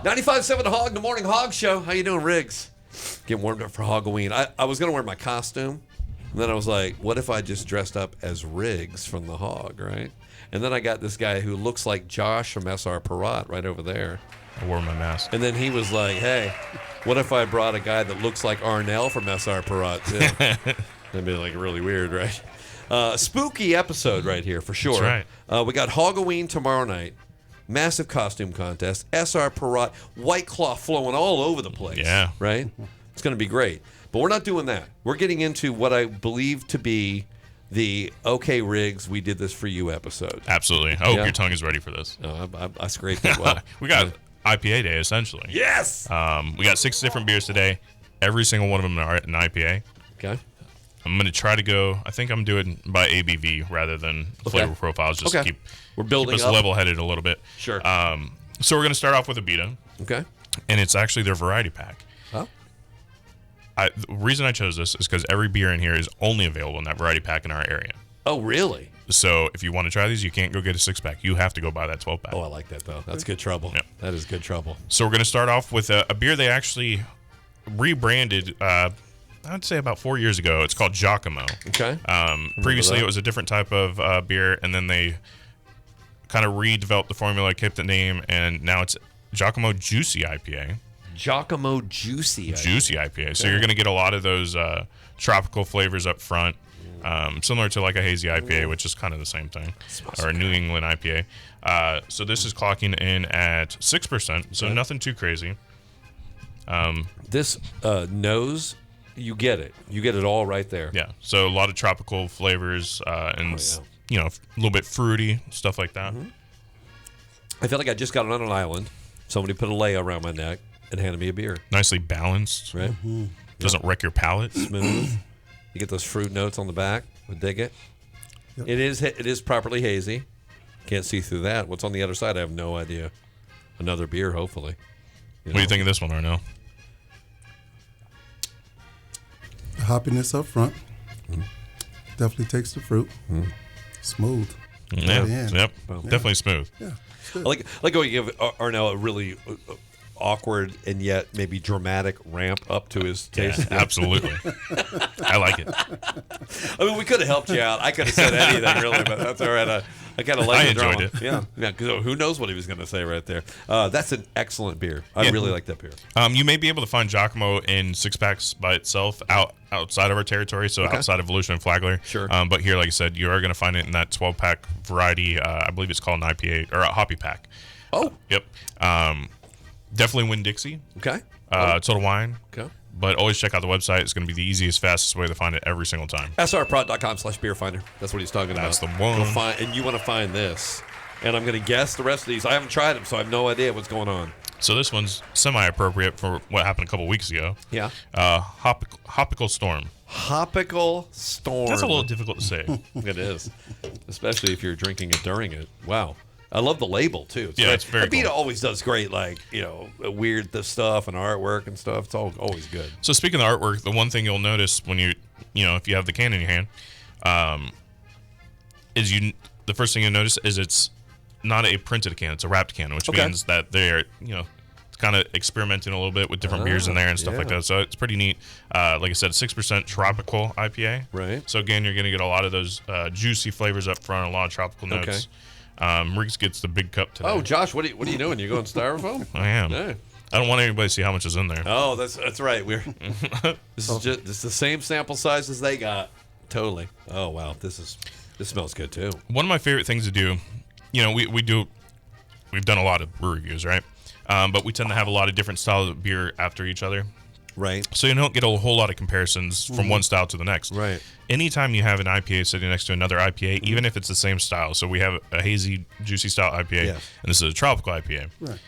95.7 Hog, the Morning Hog Show. How you doing, Riggs? Getting warmed up for Halloween. I was going to wear my costume, and then I was like, what if I just dressed up as Riggs from the Hog, right? And then I got this guy who looks like Josh from SR Parat right over there. I wore my mask. And then he was like, hey, what if I brought a guy that looks like Arnell from SR Parat, too? That'd be like really weird, right? Spooky episode right here, for sure. That's right. We got Halloween tomorrow night. Massive costume contest. SR Parat, White Claw flowing all over the place. Yeah. Right? It's going to be great. But we're not doing that. We're getting into what I believe to be the Okay Riggs, we did this for you episode. Absolutely. I hope your tongue is ready for this. No, I scraped it well. We got IPA day, essentially. Yes! We got 6 different beers today. Every single one of them are an IPA. Okay. I'm going to try to go, I think I'm doing by ABV rather than flavor profiles, just to keep, we're building keep us up. level-headed a little bit. Sure. So we're going to start off with a Beta. Okay. And it's actually their variety pack. Oh. The reason I chose this is because every beer in here is only available in that variety pack in our area. Oh, really? So if you want to try these, you can't go get a 6-pack. You have to go buy that 12-pack. Oh, I like that, though. That's good trouble. Yep. That is good trouble. So we're going to start off with a beer they actually rebranded, I'd say about 4 years ago. It's called Giacomo. Okay. Previously, it was a different type of beer, and then they kind of redeveloped the formula, kept the name, and now it's Giacomo Juicy IPA. Giacomo Juicy IPA. Juicy IPA. So you're going to get a lot of those tropical flavors up front, similar to like a hazy IPA, which is kind of the same thing, or a New England IPA. So this is clocking in at 6%, so nothing too crazy. This nose, you get it. You get it all right there. Yeah, so a lot of tropical flavors and, you know, a little bit fruity, stuff like that. Mm-hmm. I feel like I just got on an island. Somebody put a lei around my neck and handed me a beer. Nicely balanced. Right? Mm-hmm. Doesn't wreck your palate. Smooth. You get those fruit notes on the back. I dig it. Yep. It is properly hazy. Can't see through that. What's on the other side? I have no idea. Another beer, hopefully. What do you think of this one, Arnell? The hoppiness up front. Definitely takes the fruit. Smooth. Yeah. Yep. Definitely smooth. Yeah. I like how you give Arnell a really awkward and yet maybe dramatic ramp up to his taste. Yeah, absolutely. I like it. I mean, we could have helped you out. I could have said anything, really, but that's all right. I kind of like the drama. Enjoyed it. Yeah, because who knows what he was going to say right there. That's an excellent beer. I really like that beer. You may be able to find Giacomo in 6-packs by itself outside of our territory, so outside of Volusia and Flagler. Sure. But here, like I said, you are going to find it in that 12-pack variety. I believe it's called an IPA or a hoppy pack. Oh. Yep. Definitely Winn-Dixie. Okay. Total Wine. Okay. But always check out the website. It's going to be the easiest, fastest way to find it every single time. srprod.com/beer finder. That's what he's talking about. That's the one. And you want to find this. And I'm going to guess the rest of these. I haven't tried them, so I have no idea what's going on. So this one's semi-appropriate for what happened a couple weeks ago. Yeah. Hopical Storm. Hopical Storm. That's a little difficult to say. It is. Especially if you're drinking it during it. Wow. I love the label, too. It's very Abita cool. always does great, like, weird stuff and artwork and stuff. It's always good. So speaking of artwork, the one thing you'll notice when if you have the can in your hand, the first thing you'll notice is it's not a printed can, it's a wrapped can, which means that they're, kind of experimenting a little bit with different beers in there and stuff like that. So it's pretty neat. Like I said, 6% tropical IPA. Right. So again, you're going to get a lot of those juicy flavors up front, a lot of tropical notes. Riggs gets the big cup today. Oh, Josh, what are you doing? You going styrofoam? I am. Yeah. I don't want anybody to see how much is in there. Oh, that's right. This is the same sample size as they got. Totally. Oh wow, this smells good too. One of my favorite things to do, we've done a lot of brew reviews, right? But we tend to have a lot of different styles of beer after each other. Right. So you don't get a whole lot of comparisons from one style to the next. Right. Anytime you have an IPA sitting next to another IPA, even if it's the same style, so we have a hazy, juicy style IPA, and this is a tropical IPA, Right.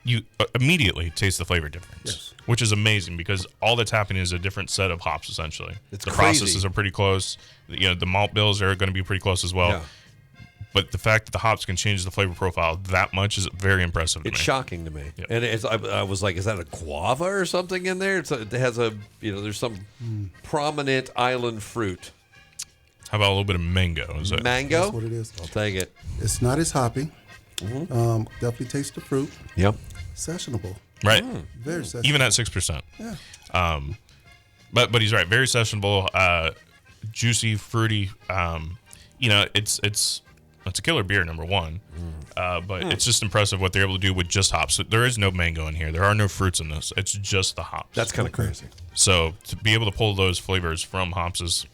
You immediately taste the flavor difference, which is amazing because all that's happening is a different set of hops, essentially. The crazy. processes are pretty close. The malt bills are going to be pretty close as well. Yeah. But the fact that the hops can change the flavor profile that much is very impressive to me. It's shocking to me. Yep. And I was like, is that a guava or something in there? It has there's some prominent island fruit. How about a little bit of mango? Mango? That's what it is. I'll take it. It's not as hoppy. Definitely tastes the fruit. Yep. sessionable. Right. Very sessionable. Even at 6%. Yeah. But he's right. Very sessionable, juicy, fruity. It's a killer beer, number one. But it's just impressive what they're able to do with just hops. There is no mango in here. There are no fruits in this. It's just the hops. That's kind of crazy. So to be able to pull those flavors from hops is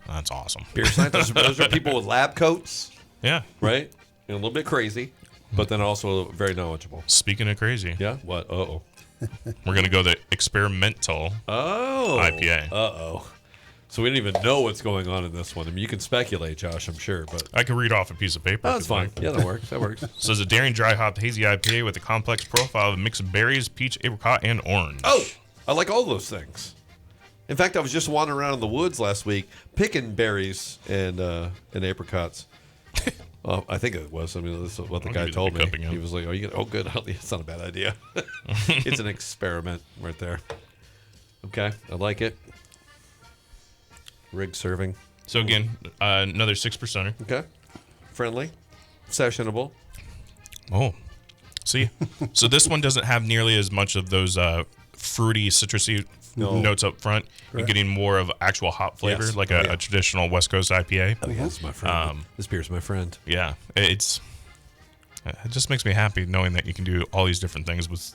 that's awesome. Beer scientists, those are people with lab coats, Yeah. right? And a little bit crazy, but then also very knowledgeable. Speaking of crazy, Yeah? What? Uh-oh. we're gonna go the experimental IPA. Uh-oh. So we don't even know what's going on in this one. I mean, you can speculate, Josh, I'm sure, but... I can read off a piece of paper. Oh, that's fine. Yeah, that works. That works. So it's a daring dry hop hazy IPA with a complex profile of a mix of berries, peach, apricot, and orange. Oh, I like all those things. In fact, I was just wandering around in the woods last week picking berries and apricots. Well, I think it was. I mean, this is what the I'll guy give you the told me. hiccup again. He was like, "Oh, you get? Oh, good. It's not a bad idea. It's an experiment right there." Okay, I like it. Rig serving. So again, another 6%er. Okay, friendly, sessionable. Oh, see, so this one doesn't have nearly as much of those fruity, citrusy notes up front. You're getting more of actual hop flavor, Yes. like Oh, a yeah. traditional West Coast IPA. Oh, yes, my friend. This beer's my friend. Yeah, it just makes me happy knowing that you can do all these different things with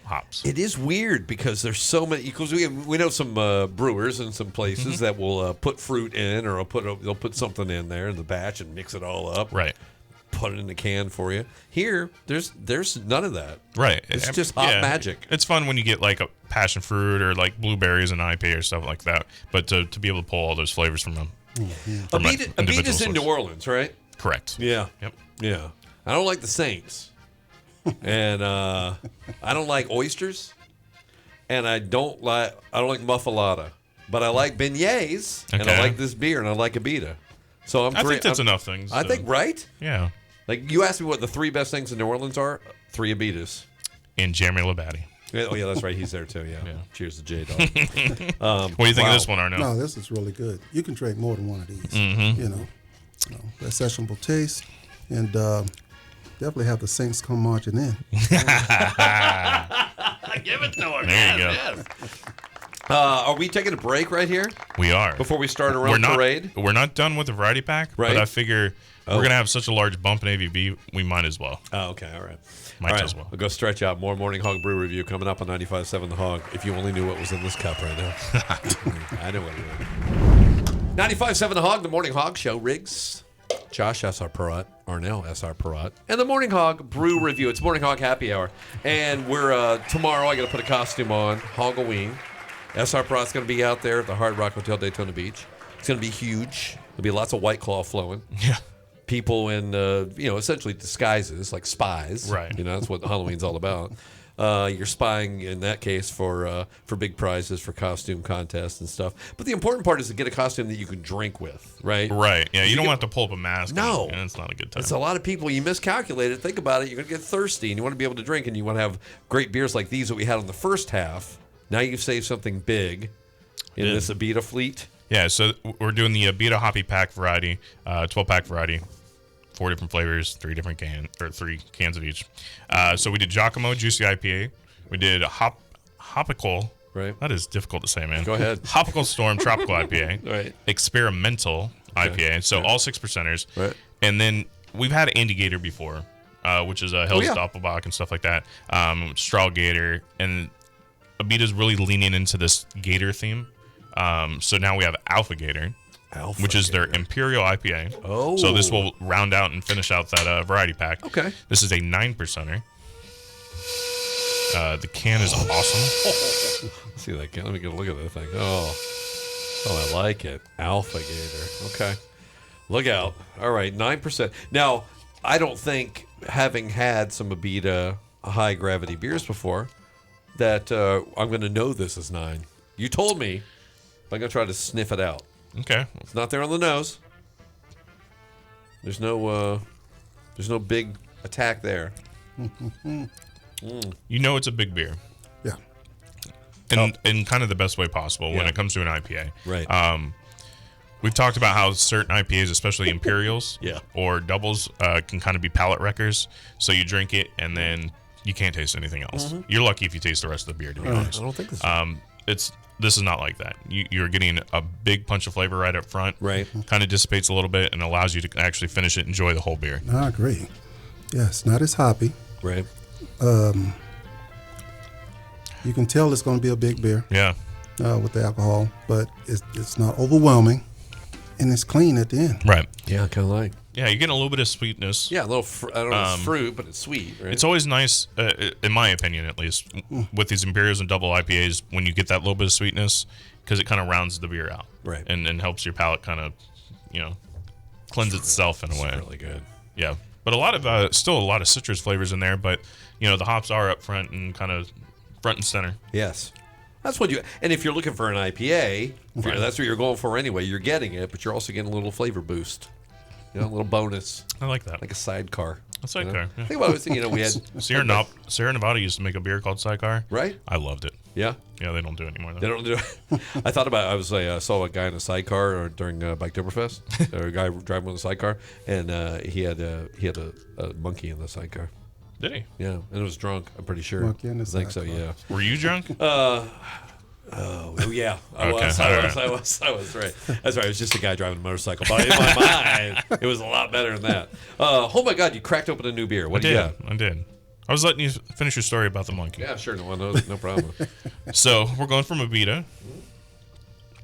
hops. It is weird because there's so many. Because we know some brewers and some places that will put fruit in, or they'll put something in there in the batch and mix it all up. Right. Put it in a can for you. Here, there's none of that. Right. It's just hop magic. It's fun when you get like a passion fruit or like blueberries and IPA or stuff like that. But to be able to pull all those flavors from them. Abita's in New Orleans, right? Correct. Yeah. Yep. Yeah. I don't like the Saints. And I don't like oysters. And I don't like muffalata. But I like beignets. And I Okay. like this beer. And I like Abita. So I think that's enough things. I think, right? Yeah. Like, you asked me what the 3 best things in New Orleans are. 3 Abitas. And Jeremy Labadie. Oh, yeah, that's right. He's there, too. Yeah. Yeah. Cheers to J-Dog. What do you think Wow. of this one, Arno? No, this is really good. You can drink more than one of these. Mm-hmm. You know, that sessionable taste, and definitely have the Saints come marching in. Give it to him. There you go. Are we taking a break right here We are. before we start our we're own not, parade? We're not done with the variety pack, Right. but I figure we're going to have such a large bump in ABV, we might as well. Oh, okay. All right. Might All right. as well. We'll go stretch out. More Morning Hog Brew Review coming up on 95.7 The Hog. If you only knew what was in this cup right now. I know what it is. 95.7 The Hog, The Morning Hog Show. Riggs, Josh S.R. Perrott, Arnell S.R. Perrott, and The Morning Hog Brew Review. It's Morning Hog Happy Hour. And we're, tomorrow, I got to put a costume on, Hogoween. S.R. Perrott's going to be out there at the Hard Rock Hotel Daytona Beach. It's going to be huge. There'll be lots of White Claw flowing. Yeah. People in, essentially disguises, like spies. Right. That's what Halloween's all about. You're spying, in that case, for big prizes, for costume contests and stuff. But the important part is to get a costume that you can drink with, right? Right. Yeah, you don't want to pull up a mask. No. And it's not a good time. It's a lot of people. You miscalculate it. Think about it. You're going to get thirsty, and you want to be able to drink, and you want to have great beers like these that we had on the first half. Now you've saved something big in this Abita fleet. Yeah, so we're doing the Abita Hoppy Pack variety, 12-pack variety, 4 different flavors, 3 cans of each. So we did Giacomo Juicy IPA. We did Hopical. Right. That is difficult to say, man. Go ahead. Hopical Storm Tropical IPA. Right. Experimental IPA. So all 6%ers. Right. And then we've had Andy Gator before, which is a Hell's yeah. Doppelbock and stuff like that. Straw Gator. And Abita's really leaning into this Gator theme. So now we have Alpha Gator. Which is their Imperial IPA. Oh. So this will round out and finish out that variety pack. Okay. This is a 9%er. The can is awesome. Let's see that can. Let me get a look at that thing. Oh, I like it. Alpha Gator. Okay. Look out. All right, 9%. Now, I don't think, having had some Abita high gravity beers before, that I'm going to know this is 9. You told me, but I'm going to try to sniff it out. Okay. It's not there on the nose. There's no big attack there. You know it's a big beer. Yeah. In kind of the best way possible when Yeah. it comes to an IPA. Right. We've talked about how certain IPAs, especially Imperials Yeah. or doubles, can kind of be palate wreckers. So you drink it and then you can't taste anything else. You're lucky if you taste the rest of the beer, to be honest. I don't think this. This is not like that. You're getting a big punch of flavor right up front. Right. Kind of dissipates a little bit and allows you to actually finish it and enjoy the whole beer. I agree. Yes, not as hoppy. Right. You can tell it's going to be a big beer Yeah. with the alcohol, but it's not overwhelming, and it's clean at the end. Right. Yeah, kind of like. Yeah, you're getting a little bit of sweetness. Yeah, a little. I don't know if it's fruit, but it's sweet. Right. It's always nice, in my opinion at least, with these Imperials and double IPAs, when you get that little bit of sweetness, because it kind of rounds the beer out. Right. And helps your palate kind of, cleanse itself in a way. really good. Yeah. But still a lot of citrus flavors in there, but, the hops are up front and kind of front and center. Yes. That's what you. And if you're looking for an IPA, that's what you're going for anyway. You're getting it, but you're also getting a little flavor boost. A little bonus. I like that. Like a sidecar. A sidecar. Yeah. Think about it. We had Sierra Nevada used to make a beer called Sidecar. Right. I loved it. Yeah. Yeah, they don't do it anymore, though. They don't do it. I thought about. I saw a guy in a sidecar during Biketoberfest. Or a guy driving with a sidecar, and he had a monkey in the sidecar. Did he? Yeah, and it was drunk. I'm pretty sure. Monkey in the I think so. sidecar. Yeah. Were you drunk? Oh yeah, I Okay, was. all I right. was right. That's right. It was just a guy driving a motorcycle. But in my mind, it was a lot better than that. Oh my God! You cracked open a new beer. What do you got? I did. I was letting you finish your story about the monkey. Yeah, sure. No problem. So we're going from Abita,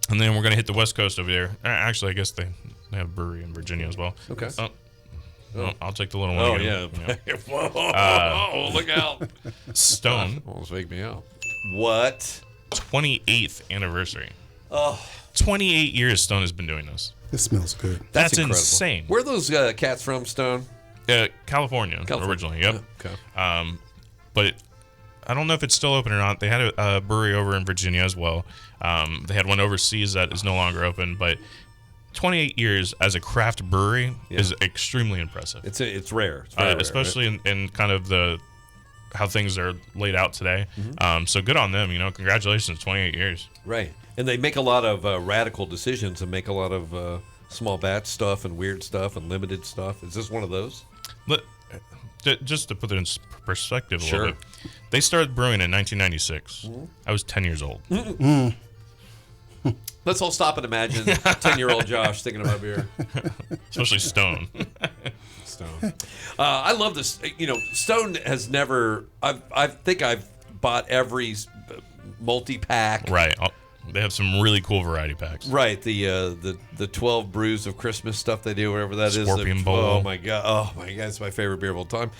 and then we're going to hit the West Coast over there. Actually, I guess they have a brewery in Virginia as well. Okay. I'll take the little one. Oh again. yeah. Whoa! Look out! Stone, Almost faked me out. What? 28th anniversary. Oh, 28 years Stone has been doing this. It smells good. That's incredible. insane. Where are those cats from, Stone? California originally. Yep. Okay. But I don't know if it's still open or not. They had a brewery over in Virginia as well. They had one overseas that is no longer open, but 28 years as a craft brewery is extremely impressive. It's rare. It's very rare, especially right? in kind of how things are laid out today. So good on them. Congratulations, 28 years. Right. And they make a lot of radical decisions and make a lot of small batch stuff and weird stuff and limited stuff. Is this one of those? But just to put it in perspective a Sure. little bit, they started brewing in 1996. I was 10 years old. Let's all stop and imagine 10-year-old Josh thinking about beer. Especially Stone. Stone. I love this. Stone has never. I think I've bought every multi-pack. Right. They have some really cool variety packs. Right. The 12 brews of Christmas stuff they do, whatever that is. Scorpion Bowl. Oh my god. It's my favorite beer of all time.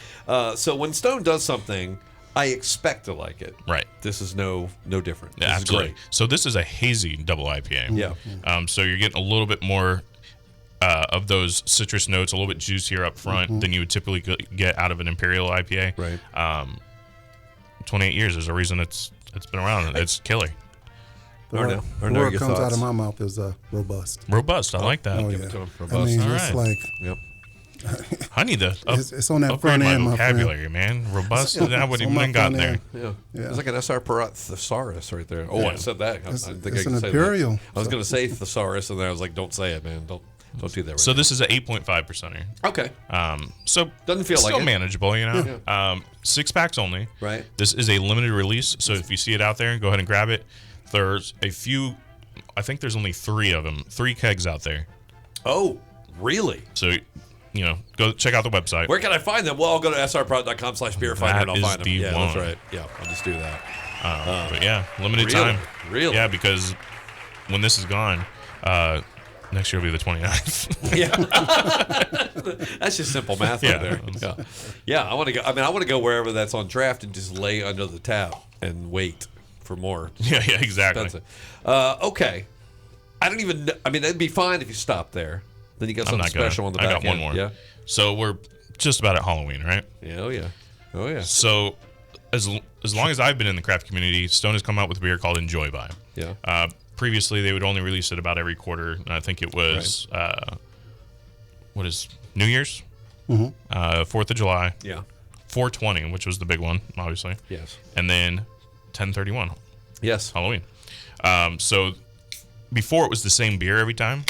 So when Stone does something, I expect to like it. Right. This is no different. This Absolutely. is great. So this is a hazy double IPA. Yeah. So you're getting a little bit more of those citrus notes, a little bit juicier up front than you would typically get out of an Imperial IPA. Right. 28 years is a reason it's been around. It's killer. The word comes out of my mouth is robust. Robust. I like that. Oh, Give yeah. it to 'em. I Robust. mean, All it's right. like Yep. I need to it's on that upgrade front my end, my friend. vocabulary, man. Robust. I wouldn't on my even gotten front there. end. Yeah. Yeah. It's like an SR thesaurus right there. Oh, I said that. I It's didn't think an I could say Imperial. that. I was going to say thesaurus, and then I was like, don't say it, man. Don't do that right So now. this is an 8.5%er. Okay. So Doesn't feel still like it. manageable, 6 packs only. Right. This is a limited release, so if you see it out there, go ahead and grab it. There's a few. I think there's only 3 of them. 3 kegs out there. Oh, really? So, go check out the website. Where can I find them? Well, I'll go to srprod.com/beerfinder and I'll That find is them. the Yeah, that's one. right. Yeah, I'll just do that. But yeah, limited Really? time. Really? Yeah, because when this is gone, next year will be the 29th. Yeah. That's just simple math Yeah. right there. Yeah. I want to go. I want to go wherever that's on draft and just lay under the tap and wait for more. yeah, exactly. Expensive. Okay. I don't even know. It'd be fine if you stopped there. Then you got something special on the back I got one end. more. Yeah. So we're just about at Halloween, right? Yeah. Oh, yeah. Oh, yeah. So as long as I've been in the craft community, Stone has come out with a beer called Enjoy By. Yeah. Previously, they would only release it about every quarter. And I think it was, what is New Year's? 4th of July. Yeah. 4/20, which was the big one, obviously. Yes. And then 10/31, Yes. Halloween. So before it was the same beer every time.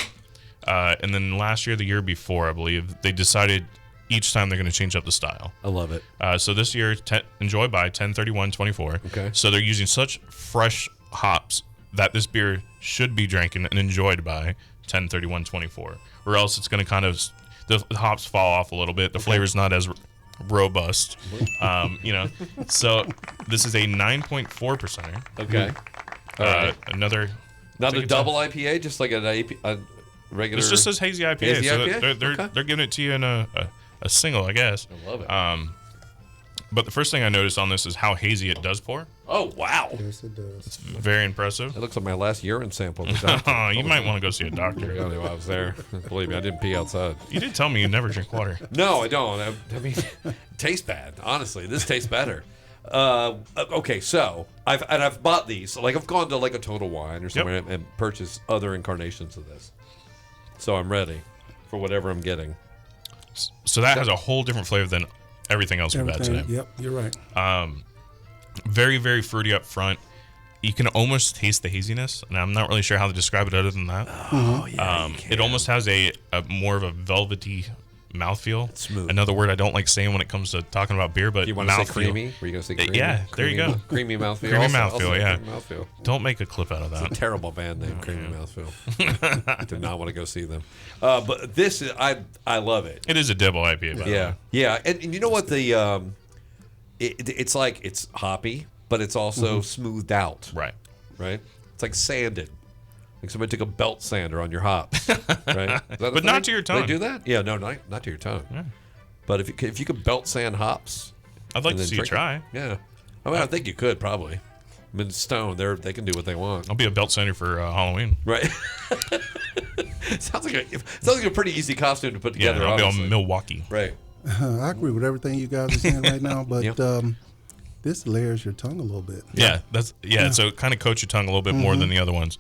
And then last year, the year before, I believe, they decided each time they're going to change up the style. I love it. So this year, Enjoy by 1031-24. Okay. So they're using such fresh hops that this beer should be drinking and enjoyed by 1031-24. Or else it's going to kind of, the hops fall off a little bit. The flavor's not as robust. So this is a 9.4%. Okay. All right. Another. Not a it's double IPA, just like a regular. This just says hazy IPA. Hazy so IPA? they're giving it to you in a single, I guess. I love it. But the first thing I noticed on this is how hazy it does pour. Oh, wow. Yes, it does. It's very impressive. That looks like my last urine sample. You might want to go see a doctor. I don't know why I was there. Believe me, I didn't pee outside. You did tell me you never drink water. No, I don't. I mean, it tastes bad. Honestly, this tastes better. Okay, so I've bought these. Like I've gone to like a Total Wine or somewhere and purchased other incarnations of this. So I'm ready for whatever I'm getting. So that has a whole different flavor than everything else we've had today. Yep, you're right. Very, very fruity up front. You can almost taste the haziness, and I'm not really sure how to describe it other than that. Oh yeah, It almost has a more of a velvety mouthfeel. It's smooth. Another word I don't like saying when it comes to talking about beer, but You want to say mouthfeel. creamy? Were you going to say creamy? Yeah, there you go. Creamy mouthfeel. Creamy Also- mouthfeel, also yeah. creamy mouthfeel. Don't make a clip out of that. Terrible band name, Creamy Mouthfeel. Did not want to go see them. But this is I love it. It is a double IPA, by the way. Yeah, and you know what the it's like it's hoppy, but it's also smoothed out. Right. Right. It's like sanded. Like somebody took a belt sander on your hops. Right. Is that a But not thing? to your Do they tongue. do that? Yeah. No, not to your tongue. Yeah. But if you could belt sand hops, I'd like and to then see you drink it- try. Yeah. I mean, I think you could probably. I mean, Stone, they can do what they want. I'll be a belt sander for Halloween. Right. sounds like a pretty easy costume to put Yeah, together. I'll be honestly. on Milwaukee. Right. I agree with everything you guys are saying right now, but Yep. this layers your tongue a little bit. Yeah, so it kind of coats your tongue a little bit more than the other ones,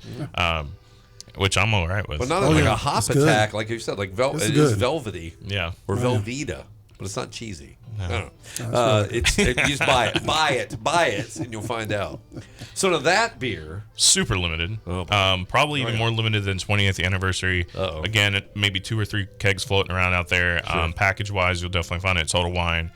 which I'm all right with. But not Oh, like yeah. a hop It's good. attack, like you said, like It's it is good. velvety Yeah. or Velveeta, but it's not cheesy. I don't know. You just buy it, and you'll find out. So now that beer, Super limited. Oh, boy. Probably even more limited than 20th anniversary. Uh-oh. Again, maybe 2 or 3 kegs floating around out there. Package-wise, you'll definitely find it at Total Wine.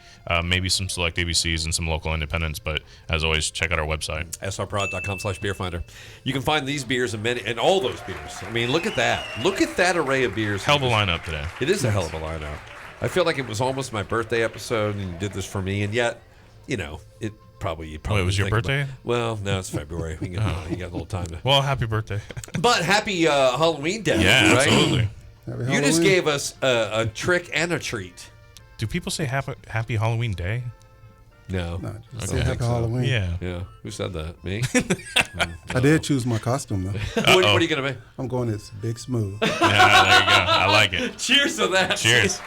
Maybe some select ABCs and some local independents. But as always, check out our website. srprod.com/beerfinder. You can find these beers and all those beers. I mean, look at that. Look at that array of beers. Hell of a lineup today. It is a hell of a lineup. I feel like it was almost my birthday episode, and you did this for me, and yet, it probably you probably. Wait, it was your think about- birthday? Well, no, it's February. You got a little time to. Well, happy birthday. But happy Halloween day! Yeah, right? absolutely. Happy You just Halloween. gave us a trick and a treat. Do people say happy Halloween day? No. No, just Okay. say happy Halloween. Yeah. Yeah. Who said that? Me? I did choose my costume though. what are you gonna be? I'm going as Big Smooth. Yeah, there you go. I like it. Cheers to that. Cheers.